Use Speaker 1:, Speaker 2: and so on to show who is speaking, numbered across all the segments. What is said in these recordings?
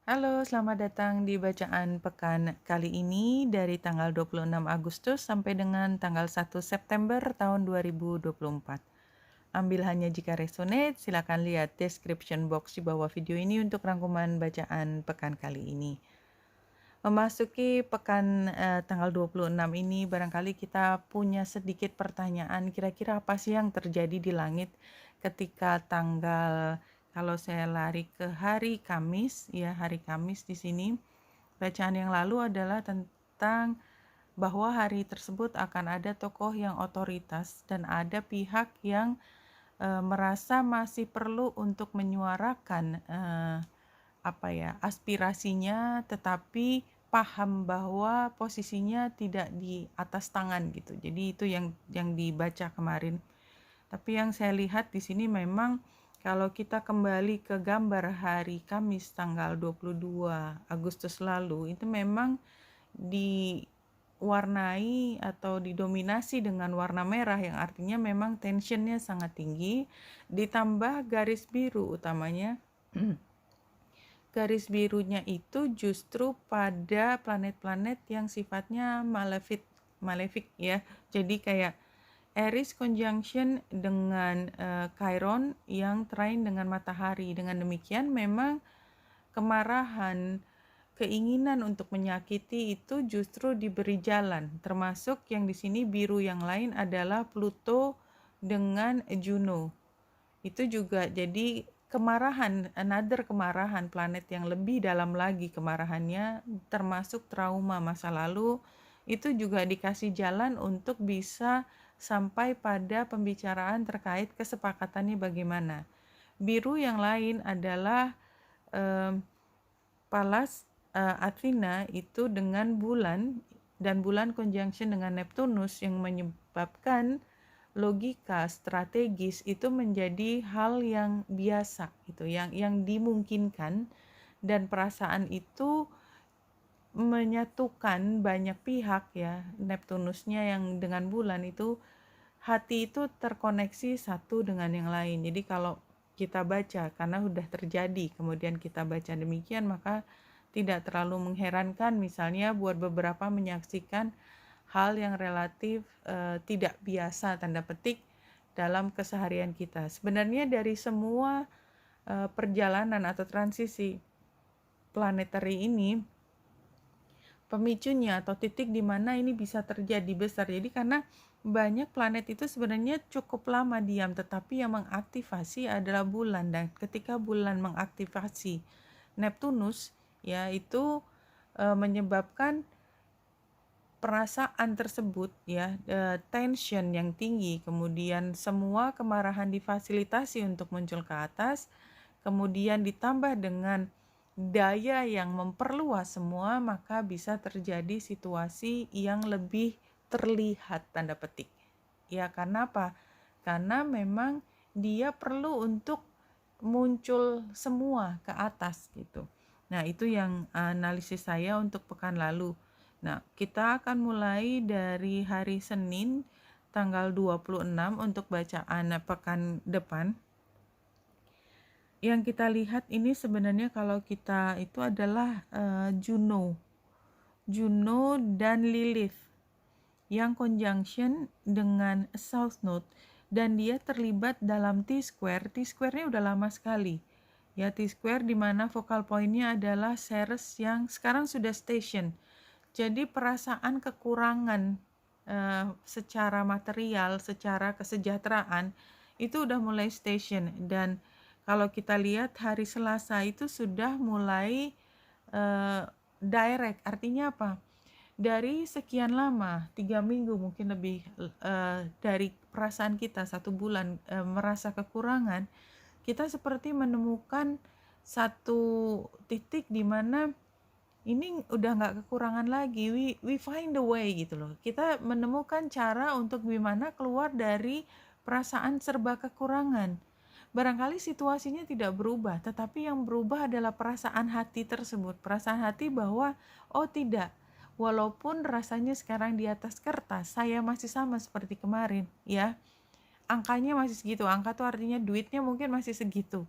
Speaker 1: Halo, selamat datang di bacaan pekan kali ini dari tanggal 26 Agustus sampai dengan tanggal 1 September tahun 2024. Ambil hanya jika resonate, silakan lihat description box di bawah video ini untuk rangkuman bacaan pekan kali ini. Memasuki pekan tanggal 26 ini, barangkali kita punya sedikit pertanyaan, kira-kira apa sih yang terjadi di langit ketika kalau saya lari ke hari Kamis, ya hari Kamis di sini, bacaan yang lalu adalah tentang bahwa hari tersebut akan ada tokoh yang otoritas dan ada pihak yang merasa masih perlu untuk menyuarakan aspirasinya, tetapi paham bahwa posisinya tidak di atas tangan gitu. Jadi itu yang dibaca kemarin. Tapi yang saya lihat di sini memang kalau kita kembali ke gambar hari Kamis tanggal 22 Agustus lalu, itu memang diwarnai atau didominasi dengan warna merah, yang artinya memang tensionnya sangat tinggi, ditambah garis biru utamanya. Garis birunya itu justru pada planet-planet yang sifatnya malefic ya. Jadi kayak Aries conjunction dengan Chiron yang trine dengan matahari. Dengan demikian memang kemarahan, keinginan untuk menyakiti itu justru diberi jalan. Termasuk yang di sini biru yang lain adalah Pluto dengan Juno. Itu juga jadi another kemarahan, planet yang lebih dalam lagi kemarahannya, termasuk trauma masa lalu, itu juga dikasih jalan untuk bisa sampai pada pembicaraan terkait kesepakatannya bagaimana. Biru yang lain adalah Pallas Athena itu dengan bulan, dan bulan conjunction dengan Neptunus yang menyebabkan logika strategis itu menjadi hal yang biasa gitu, yang dimungkinkan, dan perasaan itu menyatukan banyak pihak ya. Neptunusnya yang dengan bulan itu, hati itu terkoneksi satu dengan yang lain. Jadi kalau kita baca karena sudah terjadi kemudian kita baca demikian, maka tidak terlalu mengherankan misalnya buat beberapa menyaksikan hal yang relatif tidak biasa tanda petik dalam keseharian kita. Sebenarnya dari semua perjalanan atau transisi planetary ini, pemicunya atau titik di mana ini bisa terjadi besar. Jadi karena banyak planet itu sebenarnya cukup lama diam, tetapi yang mengaktifasi adalah bulan, dan ketika bulan mengaktifasi Neptunus ya, itu menyebabkan perasaan tersebut ya, tension yang tinggi, kemudian semua kemarahan difasilitasi untuk muncul ke atas, kemudian ditambah dengan daya yang memperluas semua, maka bisa terjadi situasi yang lebih terlihat tanda petik. Ya, karena apa? Karena memang dia perlu untuk muncul semua ke atas gitu. Nah, itu yang analisis saya untuk pekan lalu. Nah, kita akan mulai dari hari Senin tanggal 26 untuk bacaan pekan depan. Yang kita lihat ini sebenarnya kalau kita itu adalah Juno dan Lilith yang conjunction dengan South Node, dan dia terlibat dalam T-square. T-square-nya udah lama sekali. Ya, T-square di mana focal point-nya adalah Ceres yang sekarang sudah station. Jadi perasaan kekurangan secara material, secara kesejahteraan itu udah mulai station. Dan kalau kita lihat hari Selasa itu sudah mulai direct. Artinya apa? Dari sekian lama, 3 minggu mungkin lebih, dari perasaan kita 1 bulan merasa kekurangan, kita seperti menemukan satu titik di mana ini udah nggak kekurangan lagi, we find a way gitu loh. Kita menemukan cara untuk gimana keluar dari perasaan serba kekurangan. Barangkali situasinya tidak berubah, tetapi yang berubah adalah perasaan hati tersebut. Perasaan hati bahwa, oh tidak, walaupun rasanya sekarang di atas kertas, saya masih sama seperti kemarin ya. Angkanya masih segitu, angka tuh artinya duitnya mungkin masih segitu.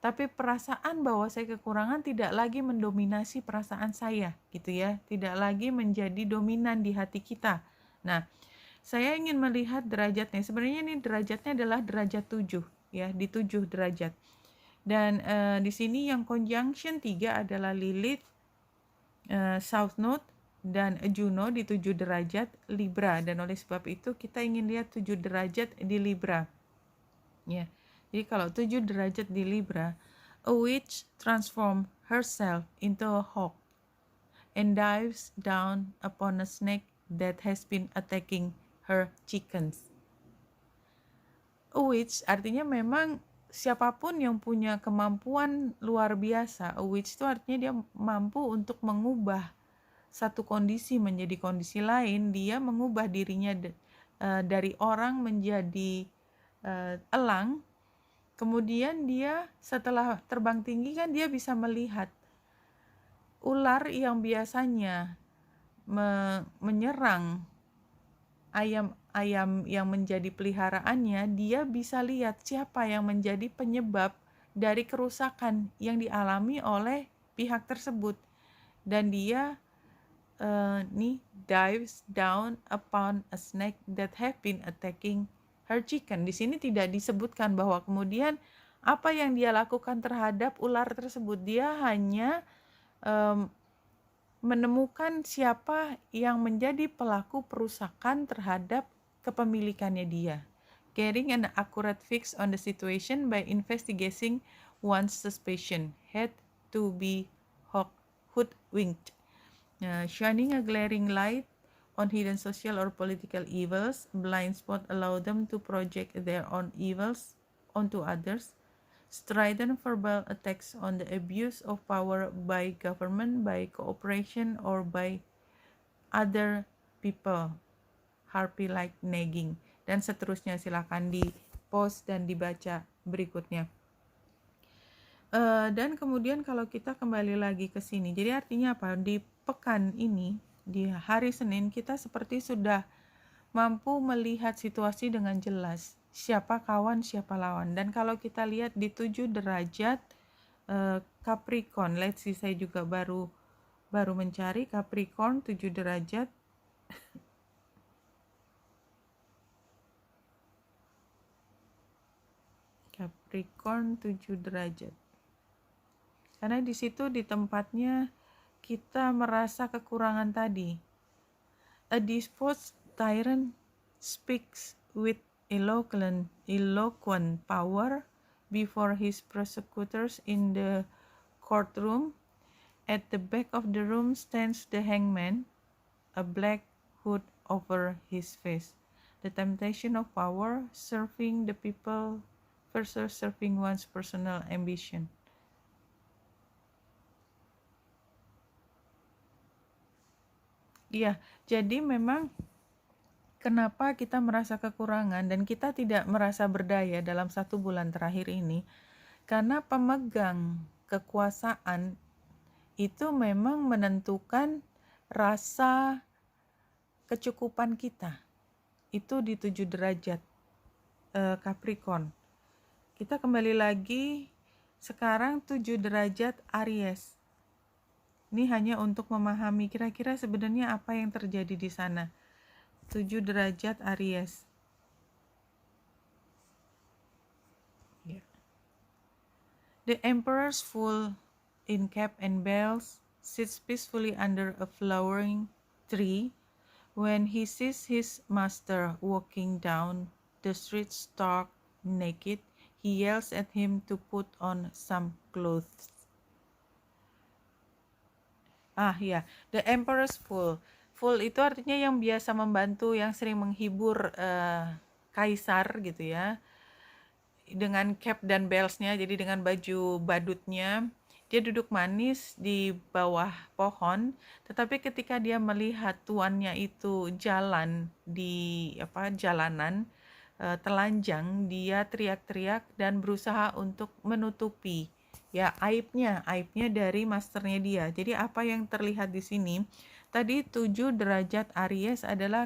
Speaker 1: tapi perasaan bahwa saya kekurangan tidak lagi mendominasi perasaan saya gitu ya, tidak lagi menjadi dominan di hati kita. Nah, saya ingin melihat derajatnya. Sebenarnya ini derajatnya adalah derajat 7 ya, di 7 derajat. Dan di sini yang conjunction 3 adalah Lilith, South Node, dan Juno di 7 derajat Libra. Dan oleh sebab itu kita ingin lihat 7 derajat di Libra. Ya. Jadi kalau 7 derajat di Libra, a witch transform herself into a hawk and dives down upon a snake that has been attacking her chickens. A witch artinya memang siapapun yang punya kemampuan luar biasa. A witch itu artinya dia mampu untuk mengubah satu kondisi menjadi kondisi lain. Dia mengubah dirinya dari orang menjadi elang. Kemudian dia setelah terbang tinggi kan dia bisa melihat ular yang biasanya menyerang ayam yang menjadi peliharaannya, dia bisa lihat siapa yang menjadi penyebab dari kerusakan yang dialami oleh pihak tersebut. Dan dia dives down upon a snake that have been attacking her chicken. Di sini tidak disebutkan bahwa kemudian apa yang dia lakukan terhadap ular tersebut. Dia hanya menemukan siapa yang menjadi pelaku perusakan terhadap kepemilikannya dia. Getting an accurate fix on the situation by investigating one's suspicion had to be hoodwinked. Shining a glaring light on hidden social or political evils, blind spot allow them to project their own evils onto others. Strident verbal attacks on the abuse of power by government, by cooperation, or by other people. Harpy-like nagging. Dan seterusnya, silakan di post dan dibaca berikutnya. Dan kemudian kalau kita kembali lagi ke sini, jadi artinya apa? Di pekan ini, di hari Senin, kita seperti sudah mampu melihat situasi dengan jelas. Siapa kawan, siapa lawan. Dan kalau kita lihat di 7 derajat Capricorn, let's see, saya juga baru mencari Capricorn 7 derajat. Capricorn 7 derajat. Karena di situ di tempatnya kita merasa kekurangan tadi. A disposed tyrant speaks with eloquent power before his prosecutors in the courtroom. At the back of the room stands the hangman, a black hood over his face. The temptation of power, serving the people versus serving one's personal ambition. Iya, jadi memang kenapa kita merasa kekurangan dan kita tidak merasa berdaya dalam 1 bulan terakhir ini? Karena pemegang kekuasaan itu memang menentukan rasa kecukupan kita. Itu di 7 derajat Capricorn. Kita kembali lagi sekarang 7 derajat Aries. Ini hanya untuk memahami kira-kira sebenarnya apa yang terjadi di sana. 7 derajat Aries. The Emperor's Fool in cap and bells sits peacefully under a flowering tree when he sees his master walking down the street stark naked. He yells at him to put on some clothes. The Emperor's Fool. Fool itu artinya yang biasa membantu, yang sering menghibur kaisar gitu ya. Dengan cap dan bellsnya, jadi dengan baju badutnya. Dia duduk manis di bawah pohon, tetapi ketika dia melihat tuannya itu jalan di jalanan telanjang, dia teriak-teriak dan berusaha untuk menutupi aibnya dari masternya dia. Jadi apa yang terlihat di sini tadi 7 derajat Aries adalah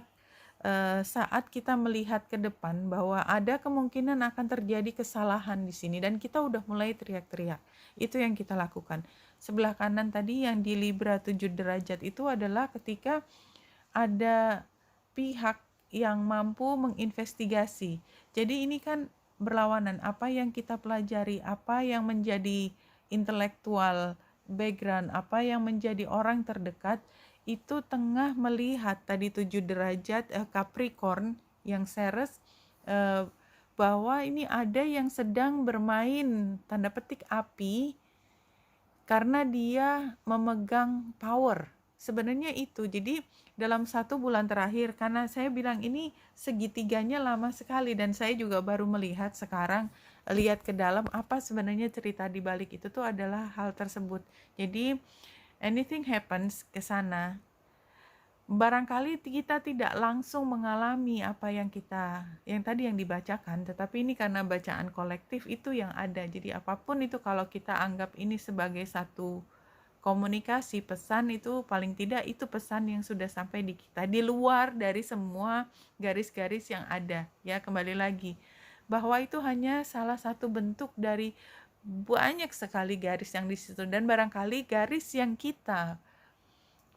Speaker 1: saat kita melihat ke depan bahwa ada kemungkinan akan terjadi kesalahan di sini dan kita udah mulai teriak-teriak. Itu yang kita lakukan. Sebelah kanan tadi yang di Libra 7 derajat itu adalah ketika ada pihak yang mampu menginvestigasi. Jadi ini kan berlawanan, apa yang kita pelajari, apa yang menjadi intelektual background, apa yang menjadi orang terdekat, itu tengah melihat tadi 7 derajat Capricorn yang Ceres, bahwa ini ada yang sedang bermain tanda petik api karena dia memegang power. Sebenarnya itu. Jadi dalam 1 bulan terakhir, karena saya bilang ini segitiganya lama sekali dan saya juga baru melihat sekarang, lihat ke dalam apa sebenarnya cerita di balik itu tuh adalah hal tersebut. Jadi anything happens ke sana, barangkali kita tidak langsung mengalami apa yang tadi yang dibacakan, tetapi ini karena bacaan kolektif itu yang ada. Jadi apapun itu kalau kita anggap ini sebagai satu komunikasi, pesan, itu paling tidak itu pesan yang sudah sampai di kita, di luar dari semua garis-garis yang ada. Ya, kembali lagi bahwa itu hanya salah satu bentuk dari banyak sekali garis yang di situ, dan barangkali garis yang kita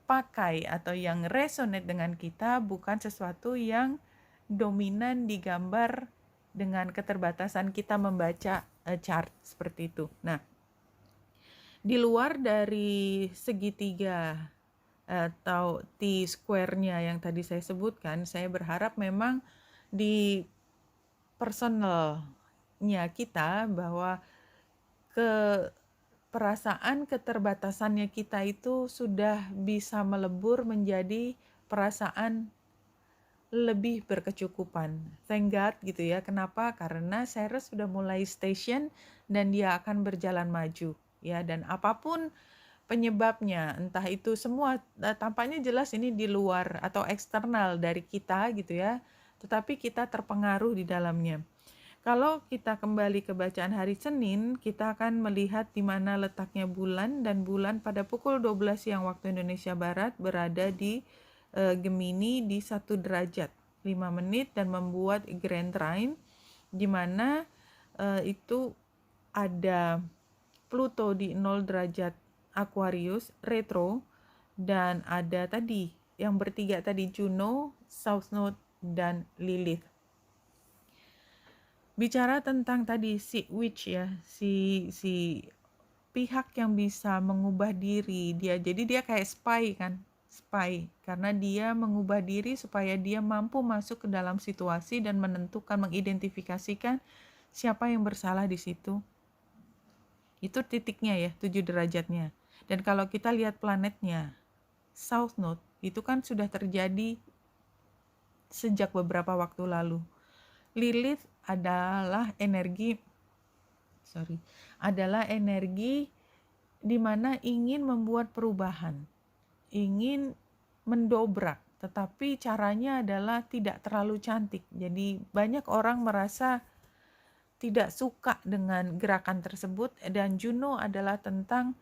Speaker 1: pakai atau yang resonate dengan kita bukan sesuatu yang dominan digambar dengan keterbatasan kita membaca chart seperti itu. Nah, di luar dari segitiga atau T-square-nya yang tadi saya sebutkan, saya berharap memang di personalnya kita bahwa perasaan keterbatasannya kita itu sudah bisa melebur menjadi perasaan lebih berkecukupan. Thank God gitu ya. Kenapa? Karena Ceres sudah mulai station dan dia akan berjalan maju ya, dan apapun penyebabnya, entah itu semua tampaknya jelas ini di luar atau eksternal dari kita gitu ya, tetapi kita terpengaruh di dalamnya. Kalau kita kembali ke bacaan hari Senin, kita akan melihat di mana letaknya bulan, dan bulan pada pukul 12 siang waktu Indonesia Barat berada di Gemini di 1 derajat 5 menit dan membuat Grand Trine, di mana itu ada Pluto di 0 derajat Aquarius retro, dan ada tadi yang bertiga tadi Juno, South Node, dan Lilith. Bicara tentang tadi si witch ya, si pihak yang bisa mengubah diri dia, jadi dia kayak spy karena dia mengubah diri supaya dia mampu masuk ke dalam situasi dan menentukan, mengidentifikasikan siapa yang bersalah di situ. Itu titiknya ya, 7 derajatnya. Dan kalau kita lihat planetnya, South Node itu kan sudah terjadi sejak beberapa waktu lalu. Lilith adalah energi di mana ingin membuat perubahan, ingin mendobrak, tetapi caranya adalah tidak terlalu cantik. Jadi banyak orang merasa tidak suka dengan gerakan tersebut, dan Juno adalah tentang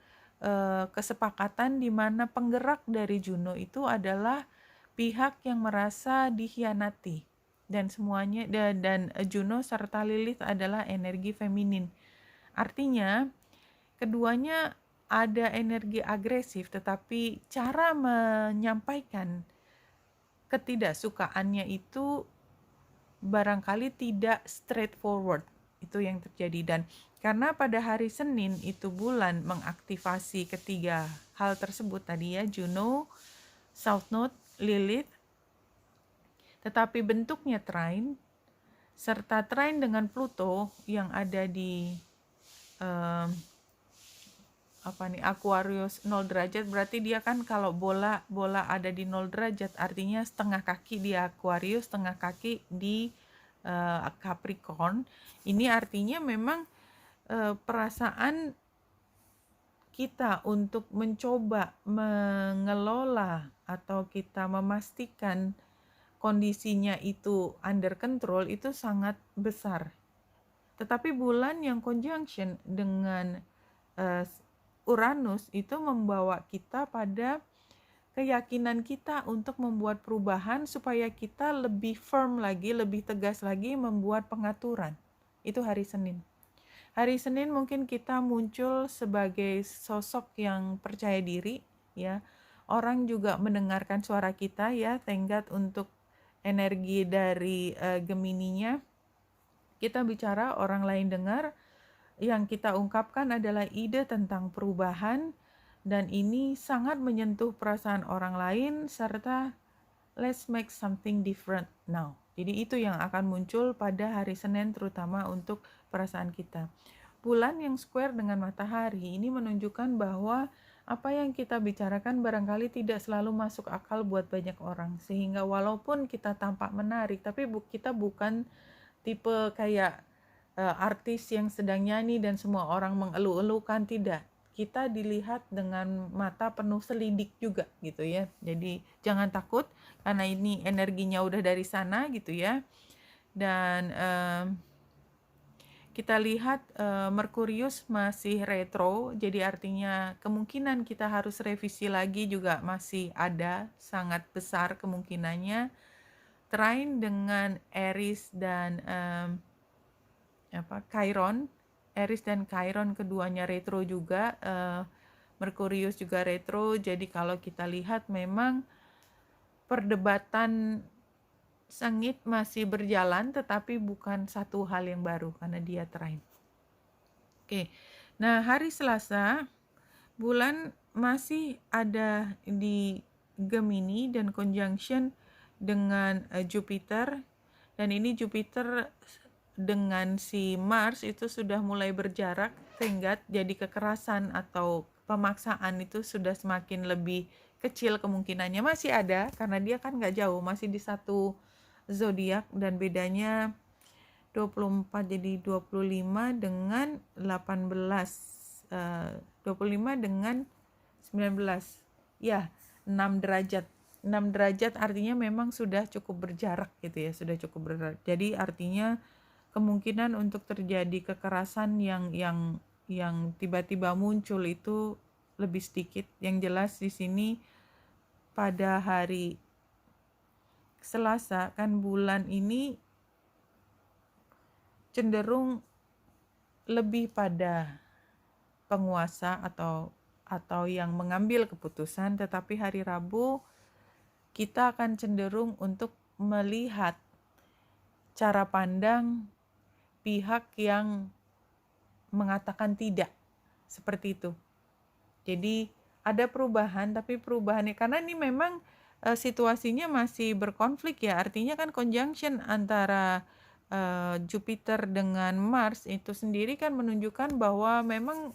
Speaker 1: kesepakatan di mana penggerak dari Juno itu adalah pihak yang merasa dikhianati. Dan semuanya dan Juno serta Lilith adalah energi feminin. Artinya keduanya ada energi agresif, tetapi cara menyampaikan ketidaksukaannya itu barangkali tidak straightforward. Itu yang terjadi. Dan karena pada hari Senin itu bulan mengaktifasi ketiga hal tersebut tadi ya, Juno, South Node, Lilith, tetapi bentuknya trine, serta trine dengan Pluto yang ada di Aquarius 0 derajat, berarti dia kan kalau bola ada di 0 derajat, artinya setengah kaki di Aquarius, setengah kaki di Capricorn. Ini artinya memang perasaan kita untuk mencoba mengelola atau kita memastikan kondisinya itu under control itu sangat besar. Tetapi bulan yang conjunction dengan Uranus itu membawa kita pada keyakinan kita untuk membuat perubahan supaya kita lebih firm lagi, lebih tegas lagi membuat pengaturan. Itu hari Senin. Hari Senin mungkin kita muncul sebagai sosok yang percaya diri, ya. Orang juga mendengarkan suara kita, ya. Thank God untuk energi dari Gemininya. Kita bicara, orang lain dengar. Yang kita ungkapkan adalah ide tentang perubahan, dan ini sangat menyentuh perasaan orang lain, serta let's make something different now. Jadi itu yang akan muncul pada hari Senin, terutama untuk perasaan kita. Bulan yang square dengan matahari ini menunjukkan bahwa apa yang kita bicarakan barangkali tidak selalu masuk akal buat banyak orang, sehingga walaupun kita tampak menarik, tapi kita bukan tipe kayak artis yang sedang nyanyi dan semua orang mengeluh-elukan, tidak. Kita dilihat dengan mata penuh selidik juga gitu ya. Jadi jangan takut karena ini energinya udah dari sana gitu ya. Dan kita lihat Merkurius masih retro, jadi artinya kemungkinan kita harus revisi lagi juga masih ada, sangat besar kemungkinannya. Trine dengan Aries dan Chiron, Aries dan Chiron keduanya retro juga, Merkurius juga retro. Jadi kalau kita lihat memang perdebatan sengit masih berjalan, tetapi bukan satu hal yang baru karena dia trine. Oke, nah hari Selasa bulan masih ada di Gemini dan conjunction dengan Jupiter, dan ini Jupiter dengan si Mars itu sudah mulai berjarak, sehingga jadi kekerasan atau pemaksaan itu sudah semakin lebih kecil kemungkinannya. Masih ada karena dia kan nggak jauh, masih di satu zodiak, dan bedanya 24 jadi 25 dengan 18, 25 dengan 19, ya 6 derajat. 6 derajat artinya memang sudah cukup berjarak gitu ya, sudah cukup berjarak. Jadi artinya kemungkinan untuk terjadi kekerasan yang tiba-tiba muncul itu lebih sedikit. Yang jelas di sini pada hari Selasa kan bulan ini cenderung lebih pada penguasa atau yang mengambil keputusan, tetapi hari Rabu kita akan cenderung untuk melihat cara pandang pihak yang mengatakan tidak, seperti itu. Jadi ada perubahan, tapi perubahannya karena ini memang situasinya masih berkonflik ya, artinya kan conjunction antara Jupiter dengan Mars itu sendiri kan menunjukkan bahwa memang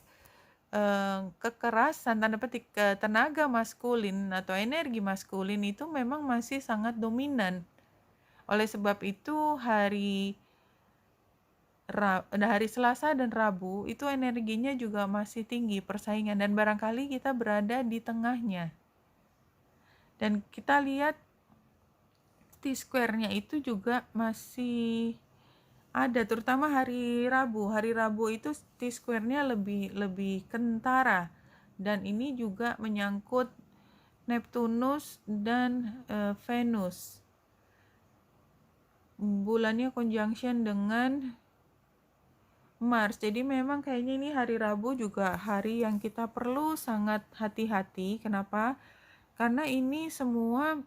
Speaker 1: kekerasan, tanda petik, tenaga maskulin atau energi maskulin itu memang masih sangat dominan. Oleh sebab itu hari Selasa dan Rabu itu energinya juga masih tinggi persaingan, dan barangkali kita berada di tengahnya. Dan kita lihat T-square-nya itu juga masih ada, terutama hari Rabu. Hari Rabu itu T-square-nya lebih kentara, dan ini juga menyangkut Neptunus dan Venus. Bulannya conjunction dengan Mars. Jadi memang kayaknya ini hari Rabu juga hari yang kita perlu sangat hati-hati. Kenapa? Karena ini semua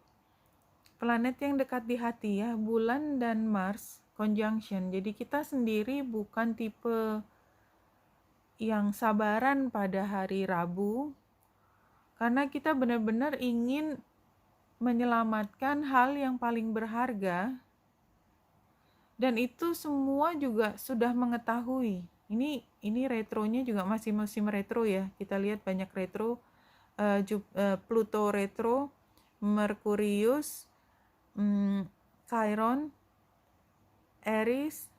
Speaker 1: planet yang dekat di hati ya, bulan dan Mars conjunction. Jadi kita sendiri bukan tipe yang sabaran pada hari Rabu, karena kita benar-benar ingin menyelamatkan hal yang paling berharga. Dan itu semua juga sudah mengetahui. Ini retronya juga masih musim retro ya. Kita lihat banyak retro, Pluto retro, Merkurius, Chiron, Aries,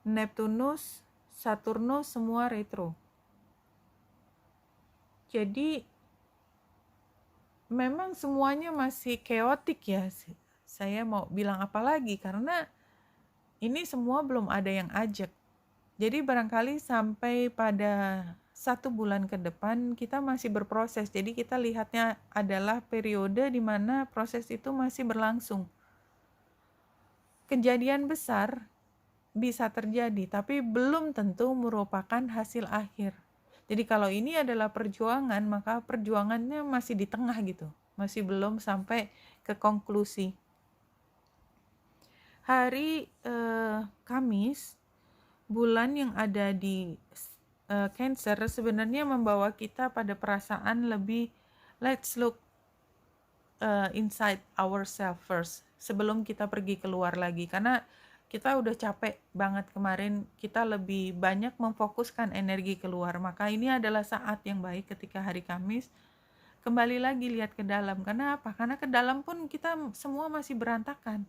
Speaker 1: Neptunus, Saturnus, semua retro. Jadi memang semuanya masih chaotic ya. Saya mau bilang apa lagi, karena ini semua belum ada yang ajak. Jadi barangkali sampai pada 1 bulan ke depan kita masih berproses. Jadi kita lihatnya adalah periode di mana proses itu masih berlangsung. Kejadian besar bisa terjadi, tapi belum tentu merupakan hasil akhir. Jadi kalau ini adalah perjuangan, maka perjuangannya masih di tengah gitu, masih belum sampai ke konklusi. Hari Kamis, bulan yang ada di Cancer sebenarnya membawa kita pada perasaan lebih let's look inside ourselves first sebelum kita pergi keluar lagi, karena kita udah capek banget kemarin, kita lebih banyak memfokuskan energi keluar. Maka ini adalah saat yang baik ketika hari Kamis kembali lagi lihat ke dalam. Karena apa? Karena ke dalam pun kita semua masih berantakan.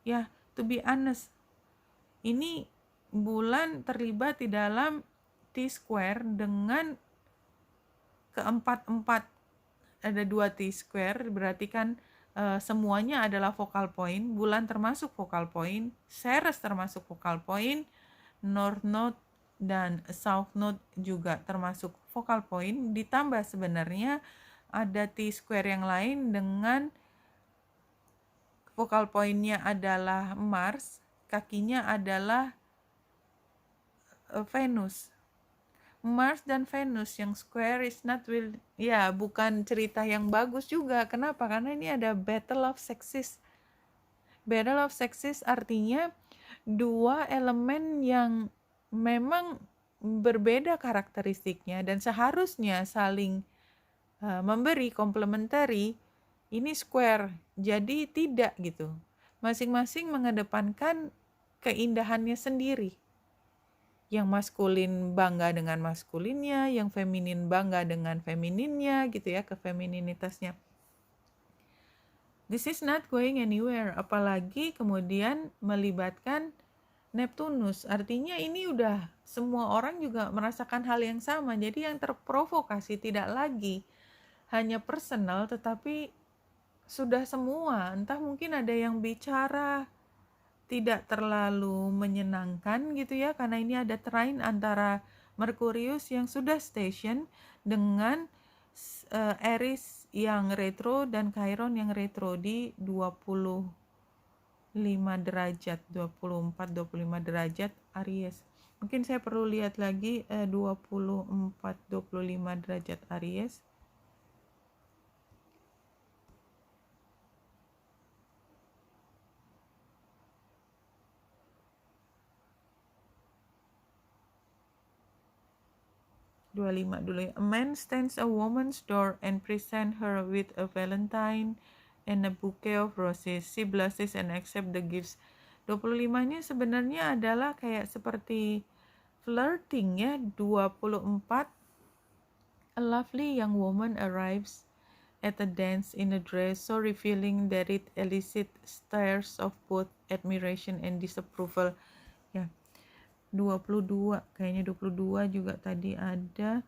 Speaker 1: Ya, to be honest, ini bulan terlibat di dalam T-square dengan keempat-empat, ada 2 T-square, berarti kan semuanya adalah focal point. Bulan termasuk focal point, Ceres termasuk focal point, North Node dan South Node juga termasuk focal point. Ditambah sebenarnya ada T-square yang lain dengan focal point-nya adalah Mars, kakinya adalah Venus. Mars dan Venus yang square is not will, ya bukan cerita yang bagus juga. Kenapa? Karena ini ada Battle of Sexes. Battle of Sexes artinya 2 elemen yang memang berbeda karakteristiknya dan seharusnya saling memberi komplementari. Ini square, jadi tidak gitu. Masing-masing mengedepankan keindahannya sendiri. Yang maskulin bangga dengan maskulinnya, yang feminin bangga dengan femininnya gitu ya, kefemininitasnya. This is not going anywhere, apalagi kemudian melibatkan Neptunus. Artinya ini udah semua orang juga merasakan hal yang sama. Jadi yang terprovokasi tidak lagi hanya personal, tetapi sudah semua. Entah mungkin ada yang bicara tidak terlalu menyenangkan gitu ya, karena ini ada trine antara Merkurius yang sudah station dengan Eris yang retro dan Chiron yang retro di 25 derajat, 24-25 derajat Aries. Mungkin saya perlu lihat lagi 24-25 derajat Aries. A man stands a woman's door and presents her with a valentine and a bouquet of roses. She blushes and accepts the gifts. 25-nya sebenarnya adalah kayak seperti flirting ya. 24, a lovely young woman arrives at a dance in a dress so revealing that it elicits stares of both admiration and disapproval. Ya. 22, kayaknya 22 juga tadi ada.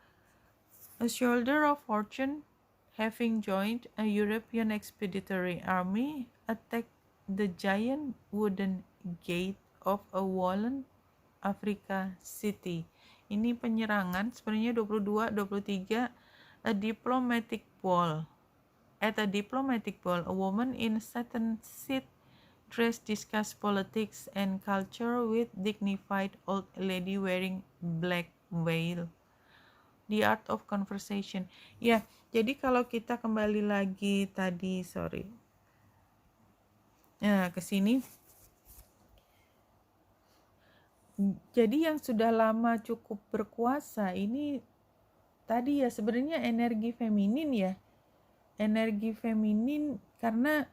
Speaker 1: A soldier of fortune, having joined a European expeditionary army, attacked the giant wooden gate of a walled Africa city. Ini penyerangan sebenarnya 22, 23, a diplomatic ball. At a diplomatic ball, a woman in satin suit dress discuss politics and culture with dignified old lady wearing black veil. The art of conversation. Ya, jadi kalau kita kembali lagi tadi, ke sini. Jadi yang sudah lama cukup berkuasa ini tadi ya sebenarnya energi feminin ya. Energi feminin karena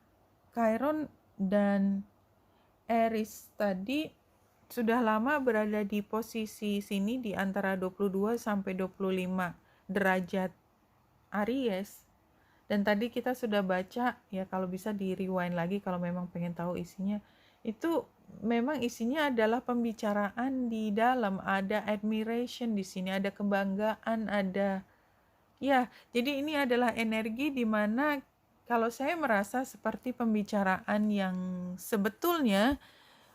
Speaker 1: Chiron dan Eris tadi sudah lama berada di posisi sini di antara 22 sampai 25 derajat Aries. Dan tadi kita sudah baca ya, kalau bisa di rewind lagi kalau memang pengen tahu isinya. Itu memang isinya adalah pembicaraan di dalam, ada admiration di sini, ada kebanggaan, ada ya. Jadi ini adalah energi di mana kalau saya merasa seperti pembicaraan yang sebetulnya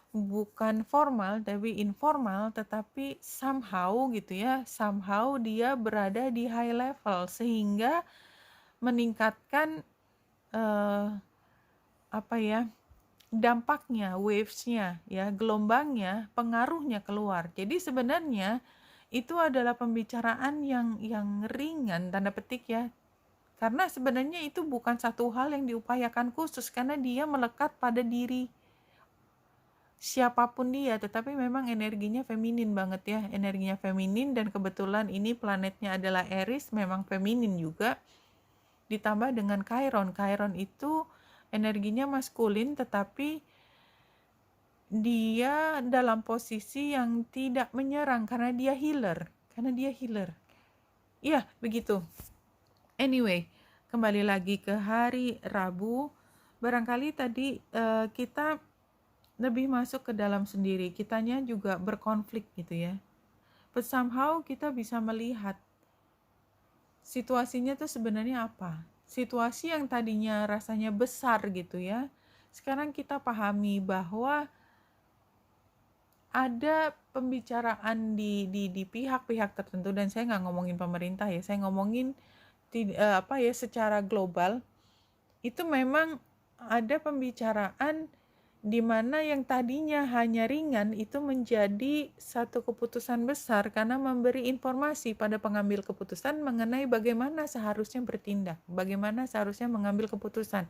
Speaker 1: bukan formal tapi informal, tetapi somehow gitu ya, somehow dia berada di high level sehingga meningkatkan dampaknya, wavesnya ya, gelombangnya, pengaruhnya keluar. Jadi sebenarnya itu adalah pembicaraan yang ringan tanda petik ya, karena sebenarnya itu bukan satu hal yang diupayakan khusus karena dia melekat pada diri siapapun dia, tetapi memang energinya feminin banget ya, energinya feminin, dan kebetulan ini planetnya adalah Aries, memang feminin juga, ditambah dengan Chiron. Chiron itu energinya maskulin, tetapi dia dalam posisi yang tidak menyerang karena dia healer, iya begitu. Anyway, kembali lagi ke hari Rabu, barangkali tadi kita lebih masuk ke dalam sendiri, kitanya juga berkonflik gitu ya. But somehow kita bisa melihat situasinya tuh sebenarnya apa. Situasi yang tadinya rasanya besar gitu ya, sekarang kita pahami bahwa ada pembicaraan di pihak-pihak tertentu, dan saya nggak ngomongin pemerintah ya, saya ngomongin secara global. Itu memang ada pembicaraan di mana yang tadinya hanya ringan itu menjadi satu keputusan besar karena memberi informasi pada pengambil keputusan mengenai bagaimana seharusnya bertindak, bagaimana seharusnya mengambil keputusan.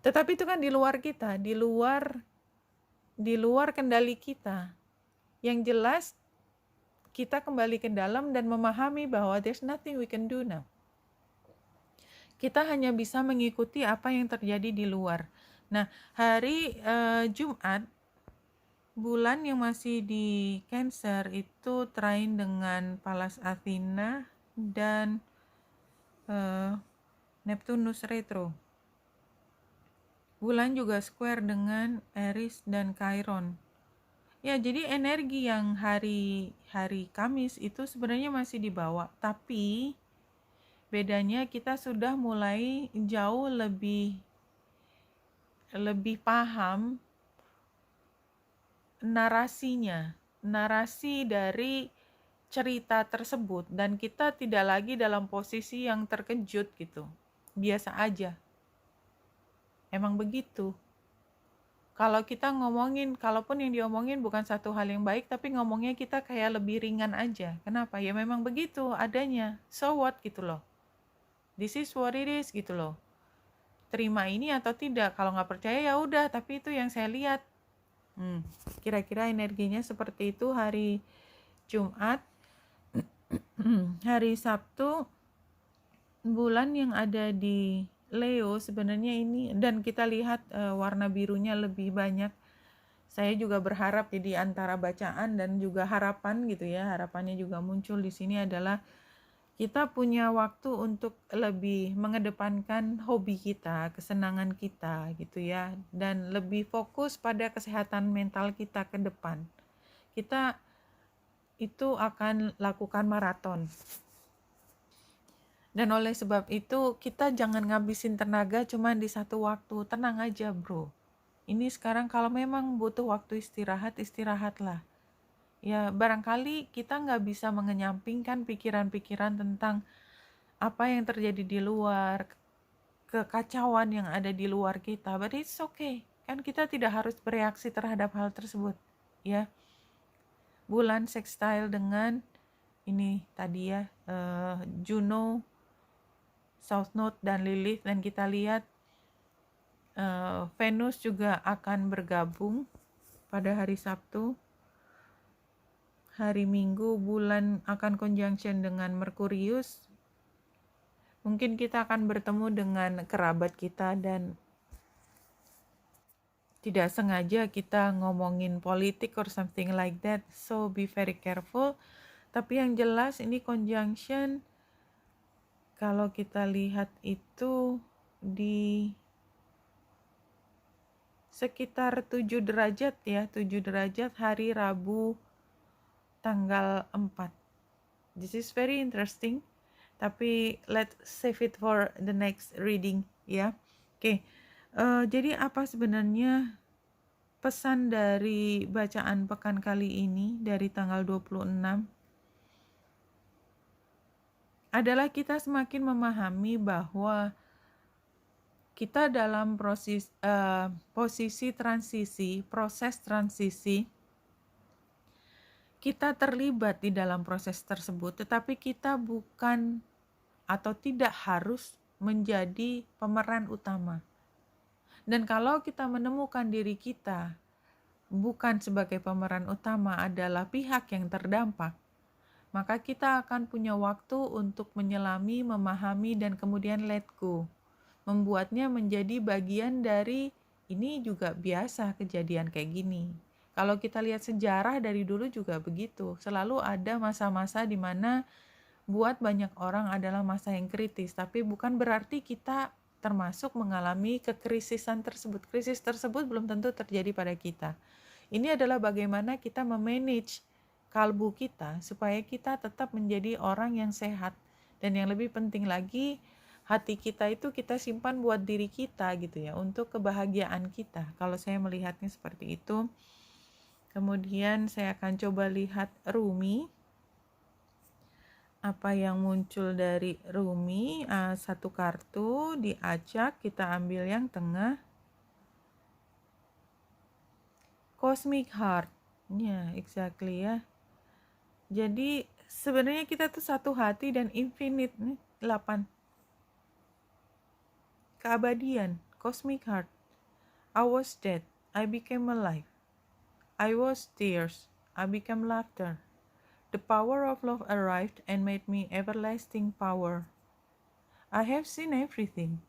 Speaker 1: Tetapi itu kan di luar kita, di luar kendali kita. Yang jelas kita kembali ke dalam dan memahami bahwa there's nothing we can do now. Kita hanya bisa mengikuti apa yang terjadi di luar. Nah, hari Jumat, bulan yang masih di Cancer itu trine dengan Pallas Athena dan Neptunus retro. Bulan juga square dengan Aries dan Chiron. Ya, jadi energi yang hari Kamis itu sebenarnya masih dibawa, tapi bedanya kita sudah mulai jauh lebih paham narasi dari cerita tersebut, dan kita tidak lagi dalam posisi yang terkejut gitu. Biasa aja. Emang begitu. Kalau kita ngomongin, kalaupun yang diomongin bukan satu hal yang baik, tapi ngomongnya kita kayak lebih ringan aja. Kenapa? Ya memang begitu adanya. So what gitu loh. This is what it is gitu loh. Terima ini atau tidak. Kalau nggak percaya ya udah, tapi itu yang saya lihat. Kira-kira energinya seperti itu hari Jumat. Hari Sabtu, bulan yang ada di Leo sebenarnya ini, dan kita lihat warna birunya lebih banyak. Saya juga berharap jadi antara bacaan dan juga harapan gitu ya. Harapannya juga muncul di sini adalah kita punya waktu untuk lebih mengedepankan hobi kita, kesenangan kita gitu ya, dan lebih fokus pada kesehatan mental kita ke depan. Kita itu akan lakukan maraton. Dan oleh sebab itu kita jangan ngabisin tenaga cuma di satu waktu. Tenang aja bro. Ini sekarang kalau memang butuh waktu istirahat, istirahatlah. Ya barangkali kita nggak bisa mengenyampingkan pikiran-pikiran tentang apa yang terjadi di luar, kekacauan yang ada di luar kita. But it's okay. Kan kita tidak harus bereaksi terhadap hal tersebut. Ya. Bulan sextile dengan ini tadi ya, Juno, South Node dan Lilith, dan kita lihat Venus juga akan bergabung pada hari Sabtu. Hari Minggu bulan akan conjunction dengan Merkurius. Mungkin kita akan bertemu dengan kerabat kita dan tidak sengaja kita ngomongin politik or something like that. So be very careful. Tapi yang jelas ini conjunction, kalau kita lihat itu di sekitar 7 derajat ya, 7 derajat hari Rabu tanggal 4. This is very interesting, tapi let's save it for the next reading ya. Oke. Jadi apa sebenarnya pesan dari bacaan pekan kali ini dari tanggal 26 adalah kita semakin memahami bahwa kita dalam posisi transisi, proses transisi, kita terlibat di dalam proses tersebut, tetapi kita bukan atau tidak harus menjadi pemeran utama. Dan kalau kita menemukan diri kita bukan sebagai pemeran utama, adalah pihak yang terdampak, maka kita akan punya waktu untuk menyelami, memahami, dan kemudian let go. Membuatnya menjadi bagian dari, ini juga biasa kejadian kayak gini. Kalau kita lihat sejarah dari dulu juga begitu. Selalu ada masa-masa di mana buat banyak orang adalah masa yang kritis. Tapi bukan berarti kita termasuk mengalami kekrisisan tersebut. Krisis tersebut belum tentu terjadi pada kita. Ini adalah bagaimana kita memanage kalbu kita supaya kita tetap menjadi orang yang sehat. Dan yang lebih penting lagi, hati kita itu kita simpan buat diri kita gitu ya, untuk kebahagiaan kita. Kalau saya melihatnya seperti itu. Kemudian saya akan coba lihat Rumi. Apa yang muncul dari Rumi? Satu kartu diacak, kita ambil yang tengah. Cosmic Heart. Ya, exactly ya. Jadi sebenarnya kita tuh satu hati dan infinite nih, 8. Keabadian, Cosmic Heart. I was dead, I became alive. I was tears, I became laughter. The power of love arrived and made me everlasting power. I have seen everything,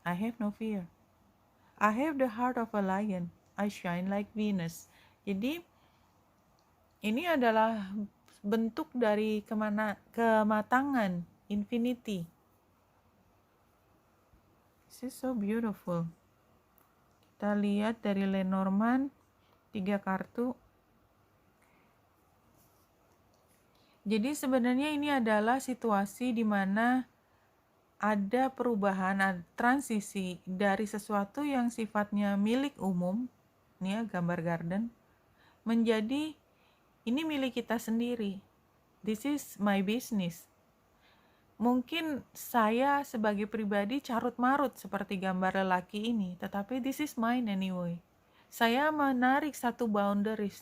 Speaker 1: I have no fear. I have the heart of a lion, I shine like Venus. Jadi ini adalah bentuk dari kematangan, infinity. This is so beautiful. Kita lihat dari Lenormand, 3 kartu. Jadi sebenarnya ini adalah situasi di mana ada perubahan, transisi dari sesuatu yang sifatnya milik umum, ini ya gambar garden, menjadi ini milik kita sendiri. This is my business. Mungkin saya sebagai pribadi carut-marut seperti gambar lelaki ini, tetapi this is mine anyway. Saya menarik satu boundaries.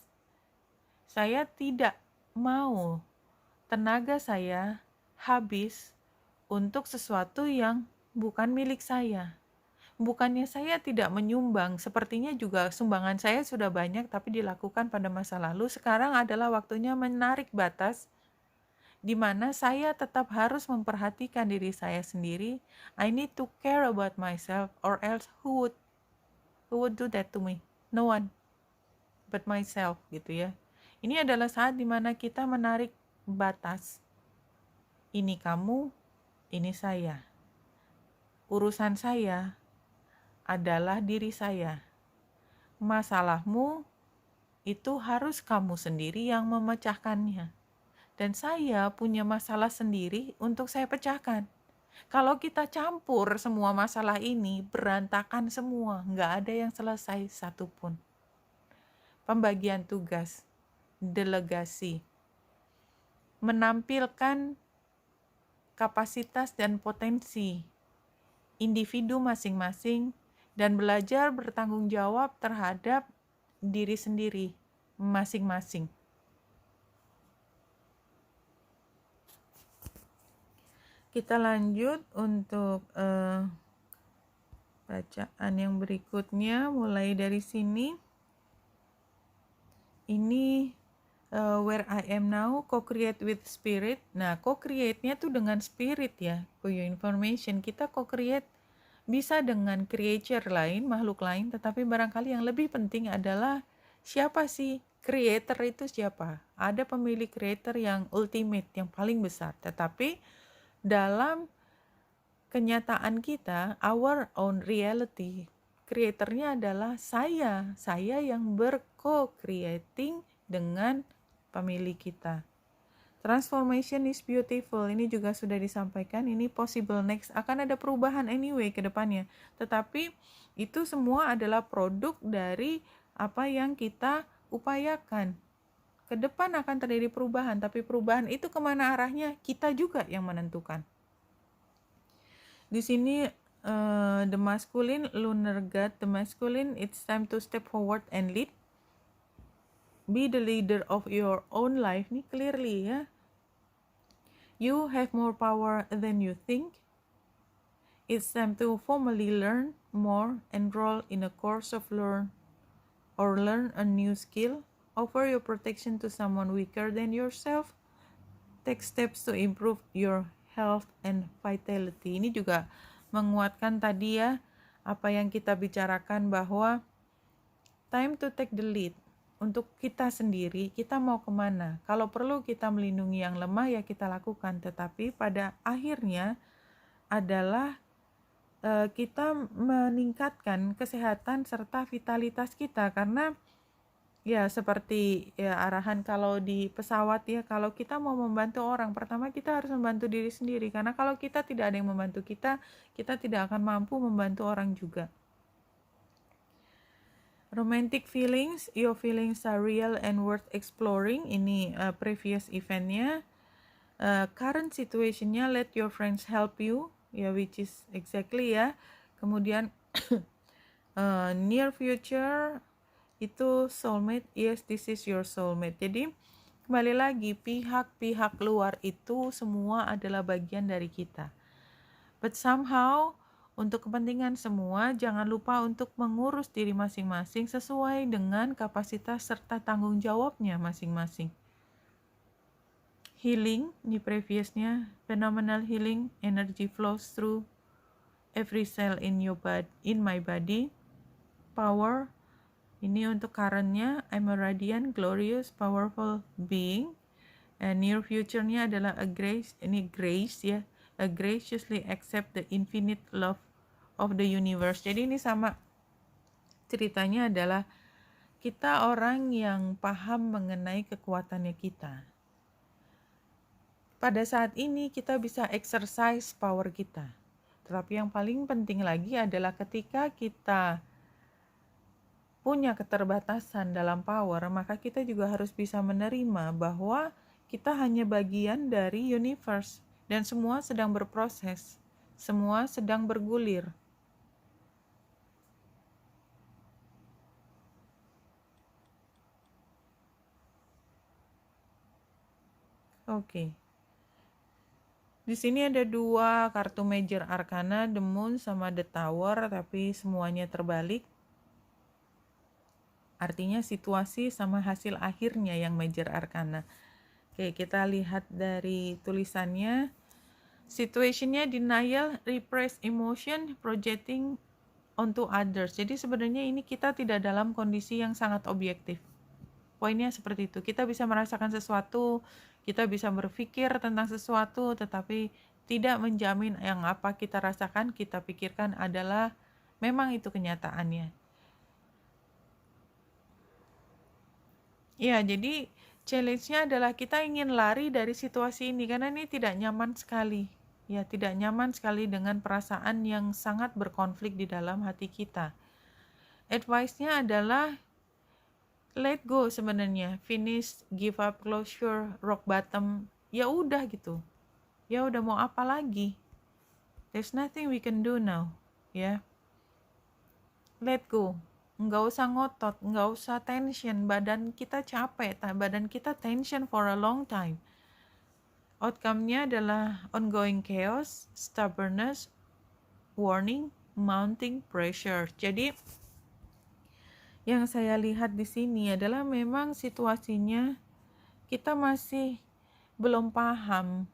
Speaker 1: Saya tidak mau tenaga saya habis untuk sesuatu yang bukan milik saya. Bukannya saya tidak menyumbang, sepertinya juga sumbangan saya sudah banyak tapi dilakukan pada masa lalu. Sekarang adalah waktunya menarik batas di mana saya tetap harus memperhatikan diri saya sendiri. I need to care about myself, or else who would do that to me? No one but myself, gitu ya. Ini adalah saat di mana kita menarik batas. Ini kamu, ini saya. Urusan saya adalah diri saya. Masalahmu itu harus kamu sendiri yang memecahkannya. Dan saya punya masalah sendiri untuk saya pecahkan. Kalau kita campur semua masalah ini, berantakan semua. Nggak ada yang selesai satupun. Pembagian tugas, delegasi, menampilkan kapasitas dan potensi individu masing-masing dan belajar bertanggung jawab terhadap diri sendiri masing-masing. Kita lanjut untuk bacaan yang berikutnya, mulai dari sini. Ini where I am now, co-create with spirit. Nah, co-create-nya tuh dengan spirit ya. For your information, kita co-create bisa dengan creature lain, makhluk lain, tetapi barangkali yang lebih penting adalah siapa sih creator itu siapa? Ada pemilik creator yang ultimate, yang paling besar. Tetapi dalam kenyataan kita, our own reality, kreatornya adalah saya yang berco-creating dengan pemilik kita. Transformation is beautiful, ini juga sudah disampaikan, ini possible next, akan ada perubahan anyway ke depannya, tetapi itu semua adalah produk dari apa yang kita upayakan. Ke depan akan terjadi perubahan, tapi perubahan itu kemana arahnya, kita juga yang menentukan. Di sini the masculine lunar god, the masculine, it's time to step forward and lead. Be the leader of your own life nih clearly ya. You have more power than you think. It's time to formally learn more, enroll in a course of learn a new skill, offer your protection to someone weaker than yourself, take steps to improve your health and vitality. Ini juga menguatkan tadi ya, apa yang kita bicarakan bahwa time to take the lead. Untuk kita sendiri, kita mau kemana? Kalau perlu kita melindungi yang lemah ya kita lakukan, tetapi pada akhirnya adalah kita meningkatkan kesehatan serta vitalitas kita, karena ya seperti ya arahan kalau di pesawat ya, kalau kita mau membantu orang, pertama kita harus membantu diri sendiri, karena kalau kita tidak ada yang membantu kita, kita tidak akan mampu membantu orang juga. Romantic feelings, your feelings are real and worth exploring. Ini previous eventnya. Current situationnya, let your friends help you, ya, which is exactly ya. Kemudian near future itu soulmate, yes, this is your soulmate. Jadi kembali lagi, pihak-pihak luar itu semua adalah bagian dari kita. But somehow, untuk kepentingan semua, jangan lupa untuk mengurus diri masing-masing sesuai dengan kapasitas serta tanggung jawabnya masing-masing. Healing, di previousnya, phenomenal healing, energy flows through every cell in my body. Power, ini untuk currentnya, I'm a radiant, glorious, powerful being. And near future-nya adalah a grace, ini grace ya, a graciously accept the infinite love of the universe. Jadi ini sama ceritanya adalah kita orang yang paham mengenai kekuatannya kita. Pada saat ini kita bisa exercise power kita. Tetapi yang paling penting lagi adalah ketika kita punya keterbatasan dalam power, maka kita juga harus bisa menerima bahwa kita hanya bagian dari universe dan semua sedang berproses, semua sedang bergulir. Oke. Di sini ada dua kartu major arcana, the moon sama the tower, tapi semuanya terbalik. Artinya situasi sama hasil akhirnya yang major arcana. Oke, kita lihat dari tulisannya. Situationnya denial, repressed emotion, projecting onto others. Jadi sebenarnya ini kita tidak dalam kondisi yang sangat objektif. Poinnya seperti itu. Kita bisa merasakan sesuatu, kita bisa berpikir tentang sesuatu, tetapi tidak menjamin yang apa kita rasakan, kita pikirkan adalah memang itu kenyataannya. Ya, jadi challenge-nya adalah kita ingin lari dari situasi ini karena ini tidak nyaman sekali. Ya, tidak nyaman sekali dengan perasaan yang sangat berkonflik di dalam hati kita. Advice-nya adalah let go sebenarnya. Finish, give up, closure, rock bottom. Ya udah gitu. Ya udah mau apa lagi? There's nothing we can do now. Ya. Let go. Nggak usah ngotot, nggak usah tension, badan kita capek, badan kita tension for a long time. Outcome-nya adalah ongoing chaos, stubbornness, warning, mounting pressure. Jadi yang saya lihat di sini adalah memang situasinya kita masih belum paham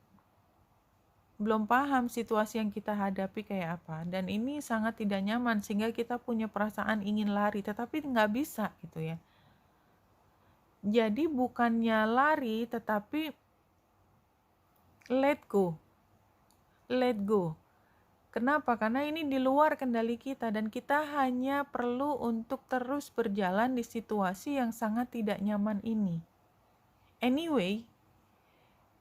Speaker 1: situasi yang kita hadapi kayak apa, dan ini sangat tidak nyaman sehingga kita punya perasaan ingin lari tetapi nggak bisa gitu ya. Jadi bukannya lari tetapi let go. Kenapa? Karena ini di luar kendali kita dan kita hanya perlu untuk terus berjalan di situasi yang sangat tidak nyaman ini. Anyway,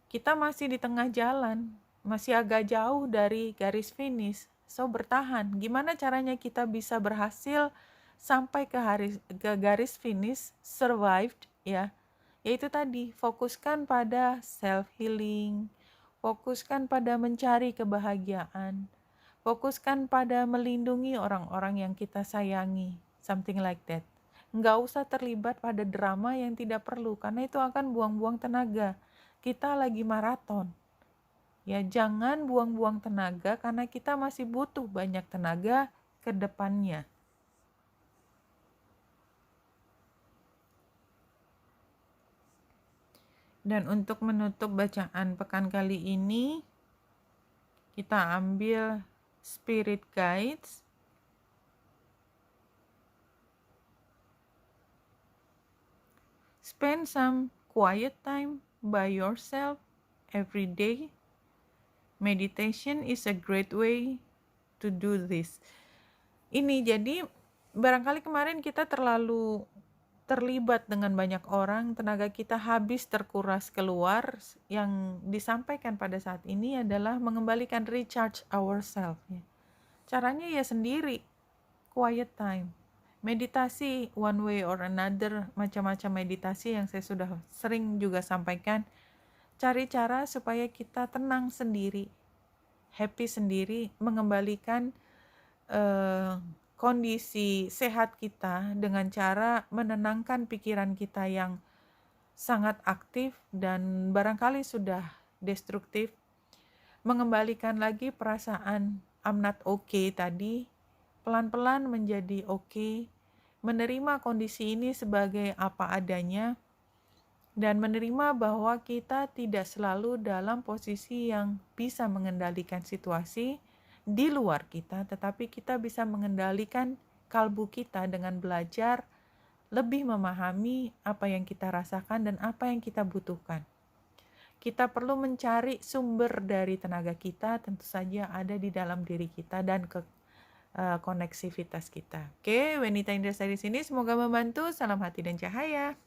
Speaker 1: kita masih di tengah jalan, masih agak jauh dari garis finish, so bertahan. Gimana caranya kita bisa berhasil sampai ke garis finish, survived ya. Yaitu tadi, fokuskan pada self healing, fokuskan pada mencari kebahagiaan, fokuskan pada melindungi orang-orang yang kita sayangi, something like that. Nggak usah terlibat pada drama yang tidak perlu, karena itu akan buang-buang tenaga. Kita lagi maraton. Ya, jangan buang-buang tenaga karena kita masih butuh banyak tenaga ke depannya. Dan untuk menutup bacaan pekan kali ini, kita ambil Spirit Guides. Spend some quiet time by yourself every day. Meditation is a great way to do this. Ini jadi barangkali kemarin kita terlalu terlibat dengan banyak orang, tenaga kita habis terkuras keluar. Yang disampaikan pada saat ini adalah mengembalikan recharge ourselves. Caranya ya sendiri, quiet time. Meditasi one way or another, macam-macam meditasi yang saya sudah sering juga sampaikan. Cari cara supaya kita tenang sendiri, happy sendiri, mengembalikan kondisi sehat kita dengan cara menenangkan pikiran kita yang sangat aktif dan barangkali sudah destruktif. Mengembalikan lagi perasaan I'm not okay tadi, pelan-pelan menjadi okay, menerima kondisi ini sebagai apa adanya, dan menerima bahwa kita tidak selalu dalam posisi yang bisa mengendalikan situasi di luar kita, tetapi kita bisa mengendalikan kalbu kita dengan belajar lebih memahami apa yang kita rasakan dan apa yang kita butuhkan. Kita perlu mencari sumber dari tenaga kita, tentu saja ada di dalam diri kita dan koneksivitas kita. Oke, Wenita Indrasari di sini, semoga membantu. Salam hati dan cahaya.